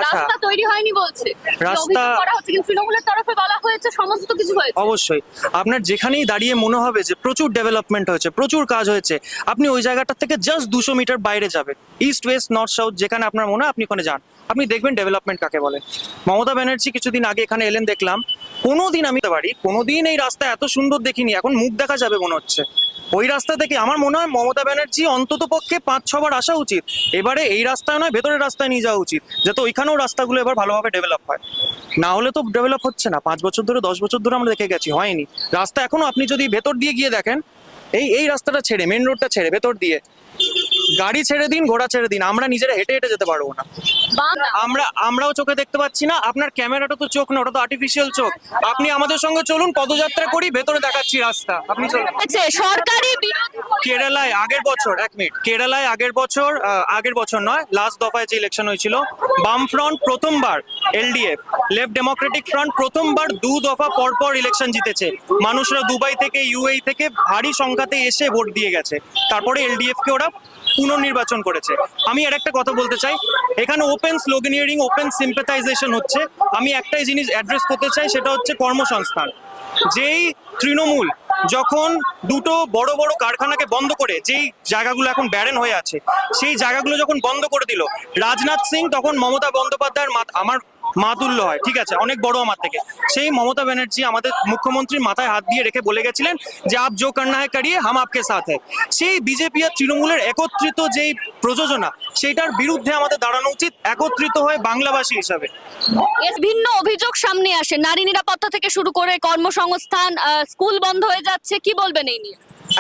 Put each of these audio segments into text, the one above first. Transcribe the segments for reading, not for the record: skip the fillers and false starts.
রাস্তা তৈরি হয়নি বলছে, রাস্তা করা হচ্ছে, কিন্তু তৃণমূলের তরফে বলা হয়েছে সমস্ত কিছু হয়েছে। অবশ্যই আপনার যেখানেই দাঁড়িয়ে মনে হবে যে প্রচুর ডেভেলপমেন্ট হয়েছে, প্রচুর কাজ হয়েছে, আপনি ওই জায়গাটা থেকে জাস্ট 200 মিটার বাইরে যাবেন, ইস্ট ওয়েস্ট নর্থ সাউথ যেখানে আপনার মনে হয় আপনি ওখানে যান, আপনি দেখবেন ডেভেলপমেন্ট কাকে বলে। মমতা ব্যানার্জি কিছুদিন আগে এখানে এলেন, দেখলাম কোনোদিন আমি বাড়ি কোনোদিন এই রাস্তা এত সুন্দর দেখিনি, এখন মুখ দেখা যাবে মনে হচ্ছে। ওই রাস্তা থেকে আমার মনে হয় মমতা ব্যানার্জি অন্তত পক্ষে 5-6 বার আসা উচিত, এবারে এই রাস্তায় নয় ভেতরের রাস্তায় নিয়ে যাওয়া উচিত, যাতে ওইখানেও রাস্তাগুলো এবার ভালোভাবে ডেভেলপ হয়। না হলে তো ডেভেলপ হচ্ছে না, 5 বছর ধরে 10 বছর ধরে আমরা দেখে গেছি হয়নি রাস্তা। এখনো আপনি যদি ভেতর দিয়ে গিয়ে দেখেন, এই রাস্তাটা ছেড়ে মেন রোডটা ছেড়ে ভেতর দিয়ে গাড়ি ছেড়ে দিন, ঘোড়া ছেড়ে দিন, আমরা নিজেরা হেঁটে হেঁটে যেতে পারবো না। আমরাও চোখে দেখতে পাচ্ছি না, আপনার ক্যামেরাটা তো চোখ না, ওটা তো আর্টিফিশিয়াল চোখ। আপনি আমাদের সঙ্গে চলুন, পদযাত্রা করি, ভেতরে দেখাচ্ছি রাস্তা, আপনি চলুন। সরকারি কেরালায় আগের বছর, এক মিনিট, কেরালায় আগের বছর নয়, লাস্ট দফায় যে ইলেকশন হয়েছিল, বামফ্রন্ট প্রথমবার, এলডিএফ লেফট ডেমোক্রেটিক ফ্রন্ট প্রথমবার 2 দফা পরপর ইলেকশন জিতেছে। মানুষরা দুবাই থেকে ইউএই থেকে ভারী সংখ্যাতে এসে ভোট দিয়ে গেছে, তারপরে এলডিএফ কে ওরা পুনর্নির্বাচন করেছে। আমি আর একটা কথা বলতে চাই, এখানে ওপেন স্লোগানিয়ারিং, ওপেন সিম্পাথাইজেশন হচ্ছে। আমি একটাই জিনিস অ্যাড্রেস করতে চাই, সেটা হচ্ছে কর্মসংস্থান। যেই তৃণমূল যখন দুটো বড় বড় কারখানাকে বন্ধ করে, যেই জায়গাগুলো এখন ব্যারেন হয়ে আছে, সেই জায়গাগুলো যখন বন্ধ করে দিল, রাজনাথ সিং তখন মমতা বন্দ্যোপাধ্যায়ের আমার মাতুল্য হয়, ঠিক আছে, অনেক বড় আমার থেকে। সেই মমতা ব্যানার্জি আমাদের মুখ্যমন্ত্রীর মাথায় হাত দিয়ে রেখে বলে গেছিলেন যে আপ জো করনা হ্যায় করিয়ে, হাম আপকে সাথ হ্যায়। সেই বিজেপি আর তৃণমূলের একত্রিত যেই প্রযোজনা, সেইটার বিরুদ্ধে আমাদের দাঁড়ানো উচিত একত্রিত হয়ে বাংলাভাষী হিসাবে। ভিন্ন অভিযোগ সামনে আসে, নারী নিরাপত্তা থেকে শুরু করে কর্মসংস্থান, স্কুল বন্ধ হয়ে যাচ্ছে, কি বলবেন এই নিয়ে?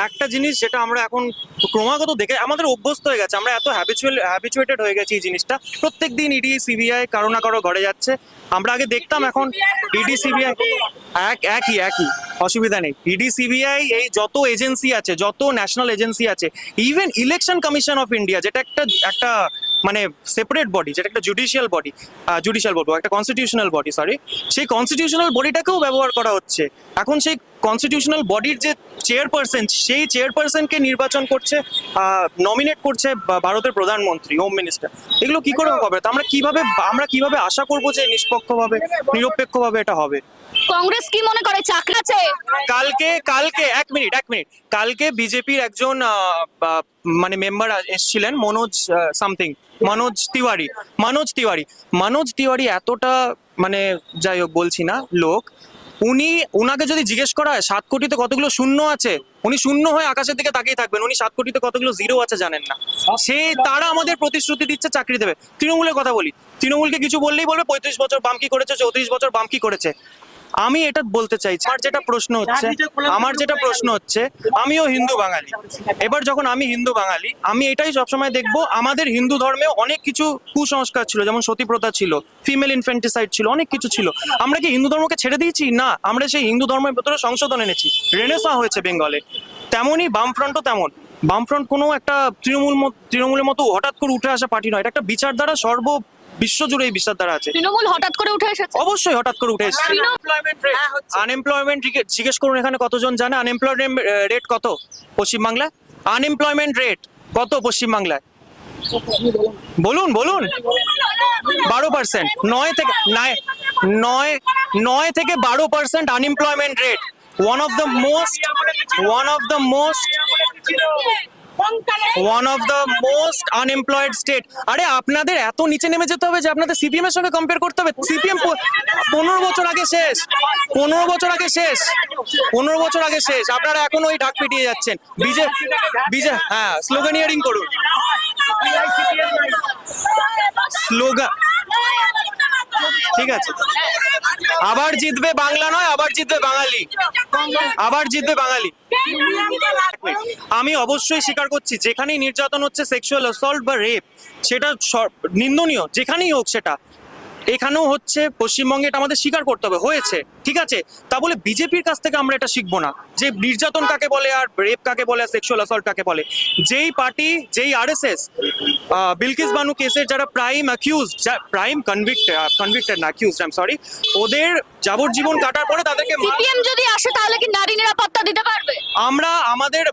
একটা জিনিস যেটা আমরা এখন ক্রমাগত দেখে আমাদের অভ্যস্ত হয়ে গেছে, আমরা এত হ্যাবিচুয়েটেড হয়ে গেছি এই জিনিসটা, প্রত্যেকদিন ইডি সিবিআই কারো না কারো ঘরে যাচ্ছে। আমরা আগে দেখতাম, এখন ইডি সিবিআই একই অসুবিধা নেই। ইডি সিবিআই এই যত এজেন্সি আছে, যত ন্যাশনাল এজেন্সি আছে, even election commission of India, যেটা একটা মানে সেপারেট বডি, যেটা একটা জুডিশিয়াল বডি, একটা কনস্টিটিউশনাল বডি, সরি, সেই কনস্টিটিউশনাল বডিটাকেও ব্যবহার করা হচ্ছে। এখন সেই কনস্টিটিউশনাল বডির যে চেয়ারপারসন, সেই চেয়ারপারসনকে নির্বাচন করছে, নমিনেট করছে ভারতের প্রধানমন্ত্রী, হোম মিনিস্টার। এগুলো কি করে হবে? তা আমরা কিভাবে আশা করবো যে নিষ্পক্ষভাবে, নিরপেক্ষভাবে এটা হবে? কংগ্রেস কি মনে করে চাকরি আছে? কালকে এক মিনিট, কালকে বিজেপির একজন মানে মেম্বার এসেছিলেন, মনোজ তিওয়ারি এতটা মানে, যাই হোক বলছি না, উনাকে যদি জিজ্ঞেস করা হয় 7 কোটিতে কতগুলো শূন্য আছে, উনি শূন্য হয়ে আকাশের দিকে তাকিয়ে থাকবেন, উনি 7 কোটিতে কতগুলো জিরো আছে জানেন না। তারা আমাদের প্রতিশ্রুতি দিচ্ছে চাকরি দেবে। তৃণমূলের কথা বলি, তৃণমূলকে কিছু বললেই বলবে 35 বছর বাম কি করেছে, 34 বছর বাম কি করেছে। আমি এটা বলতে চাইছি, আমার যেটা প্রশ্ন হচ্ছে, আমিও হিন্দু বাঙালি। এবার যখন আমি হিন্দু বাঙালি, আমি এটাই সবসময় দেখবো, আমাদের হিন্দু ধর্মে অনেক কিছু কুসংস্কার ছিল, যেমন সতী প্রথা ছিল, ফিমেল ইনফ্যান্টিসাইড ছিল, অনেক কিছু ছিল। আমরা কি হিন্দু ধর্মকে ছেড়ে দিয়েছি? না, আমরা সেই হিন্দু ধর্মের ভেতরে সংশোধন এনেছি, রেনেসা হয়েছে বেঙ্গলে। তেমনই বামফ্রন্টও তেমন। বামফ্রন্ট কোনো একটা তৃণমূলের মতো হঠাৎ করে উঠে আসা পার্টি নয়, এটা একটা বিচারধারা, বিশ্বজুড়ে এই বিচারধারা আছে। তৃণমূল হঠাৎ করে উঠে এসেছে? অবশ্যই হঠাৎ করে উঠে এসেছে। আনএমপ্লয়মেন্ট জিজ্ঞেস করুন এখানে কতজন জানে আনএমপ্লয়মেন্ট রেট কত পশ্চিমবাংলায়? আনএমপ্লয়মেন্ট রেট কত পশ্চিমবাংলায়? বলুন 12%। 9 থেকে 12% unemployment rate. one of the unemployed state. আরে আপনাদের এত নিচে নেমে যেতে হবে যে আপনাদের সিপিএম এর সঙ্গে কম্পেয়ার করতে হবে? সিপিএম 15 বছর আগে শেষ। 15 বছর আগে শেষ। আপনারা এখন ওই ঢাক পিটিয়ে যাচ্ছেন। হ্যাঁ, স্লোগানিয়ারিং করুন, স্লোগান, ঠিক আছে। আবার জিতবে বাংলা নয়, আবার জিতবে বাঙালি। আমি অবশ্যই স্বীকার করছি, যেখানেই নির্যাতন হচ্ছে, সেক্সুয়াল অ্যাসল্ট বা রেপ, সেটা নিন্দনীয়, যেখানেই হোক সেটা। এখানেও হচ্ছে, পশ্চিমবঙ্গে এটা আমাদের স্বীকার করতে হবে, হয়েছে, ঠিক আছে। তা বলে বিজেপির কাছ থেকে আমরা এটা শিখবো না যে নির্যাতন কাকে বলে, আর রেপ কাকে বলে, সেক্সুয়াল অ্যাসল্ট কাকে বলে। যেই পার্টি, যেই আরএসএস বিলকিস বানু কেসের যারা কনভিক্টেড না অ্যাকিউজড, আই এম সরি, ওদের যাবজ্জীবন কাটার পরে তাদেরকে সিপিএম যদি আসে তাহলে কি নারী নিরাপত্তা দিতে পারবে? আমরা আমাদের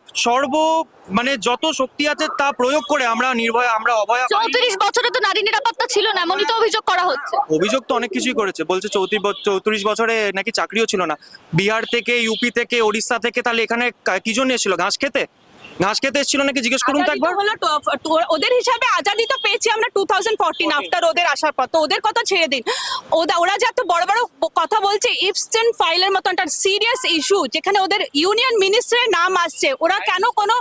মানে যত শক্তি আছে তা প্রয়োগ করে আমরা নির্ভয়, আমরা অভয়। 34 বছরে তো নারী নিরাপত্তা ছিল না, এমনই তো অভিযোগ করা হচ্ছে? অভিযোগ তো অনেক কিছুই করেছে, বলছে 34 বছরে নাকি চাকরিও ছিল না। বিহার থেকে, ইউপি থেকে, ওড়িশা থেকে, তাহলে এখানে কি জন্য এসেছিল? ঘাস খেতে এসেছিল নাকি? জিজ্ঞেস করুন তো আজাদি তো একবার। হলো ওদের হিসাবে আজাদি তো পেয়েছি আমরা 2014 আফটার ওদের আসার পর। তো ওদের কথা ছেড়ে দিন, ওরা যে এত বড় বড় কথা বলছে, ইপস্টেন ফাইলের মতো একটা সিরিয়াস ইস্যু যেখানে ওদের ইউনিয়ন মিনিস্টারের নাম আসছে, ওরা কেন কোনো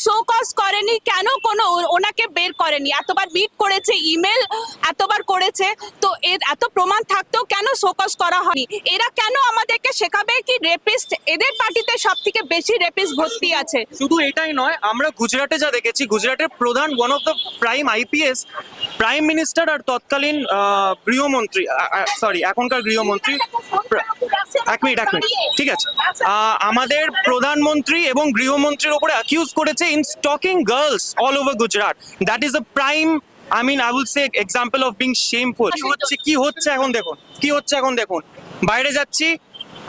শোকজ করেনি, কেন কোনো ওনাকে বের করেনি? এতবার মিট করেছে, ইমেল এতবার করেছে, তো এত প্রমাণ থাকতেও কেন শোকজ করা হয়নি? এরা কেন আমাদেরকে শেখাবে কি রেপিস্ট? এদের পার্টিতে সব থেকে বেশি রেপিস্ট ভর্তি আছে। শুধু এটাই নয়, আমরা গুজরাটে যা দেখেছি, গুজরাটের প্রধান one of the prime IPS, prime minister আর তৎকালীন গৃহমন্ত্রী, সরি এখনকার গৃহমন্ত্রী, এক মিনিট ঠিক আছে, আমাদের প্রধানমন্ত্রী এবং গৃহমন্ত্রীর উপরে অ্যাকিউজ করেছে in stocking girls all over Gujarat. That is a prime, I mean, I would say example of being shameful. কি হচ্ছে এখন দেখুন, বাইরে যাচ্ছি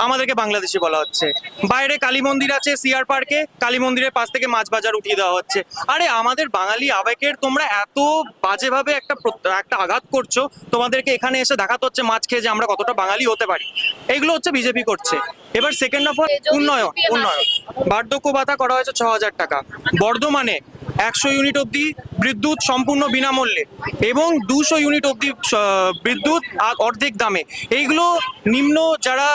আমাদেরকে বাংলাদেশি বলা হচ্ছে, বাইরে কালী মন্দির আছে সিআর পার্কে, কালী মন্দিরের পাশ থেকে মাছ বাজার উঠিয়ে দেওয়া হচ্ছে। আরে আমাদের বাঙালি আবেগের তোমরা এত বাজেভাবে একটা আঘাত করছো, তোমাদেরকে এখানে এসে দেখাতে হচ্ছে মাছ খেয়ে যে আমরা কতটা বাঙালি হতে পারি। এগুলো হচ্ছে বিজেপি করছে। এবার সেকেন্ড অফ অল, উন্নয়ন। বার্ধক্য ভাতা করা হয়েছে 6,000 টাকা। বর্ধমানে 100 ইউনিট অবধি বিদ্যুৎ সম্পূর্ণ বিনামূল্যে এবং 200 ইউনিট অবধি বিদ্যুৎ অর্ধেক দামে। এইগুলো নিম্ন যারা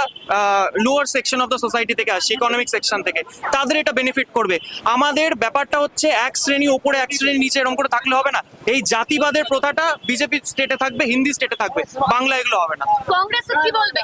lower section of the society থেকে আসছে, ইকোনমিক সেকশন থেকে, তাদের এটা বেনিফিট করবে। আমাদের ব্যাপারটা হচ্ছে এক শ্রেণী ওপরে এক শ্রেণী নিচে এরকম করে থাকলে হবে না। এই জাতিবাদের প্রথাটা বিজেপি স্টেটে থাকবে, হিন্দি স্টেটে থাকবে, বাংলা এগুলো হবে না। কংগ্রেসের কি বলবে?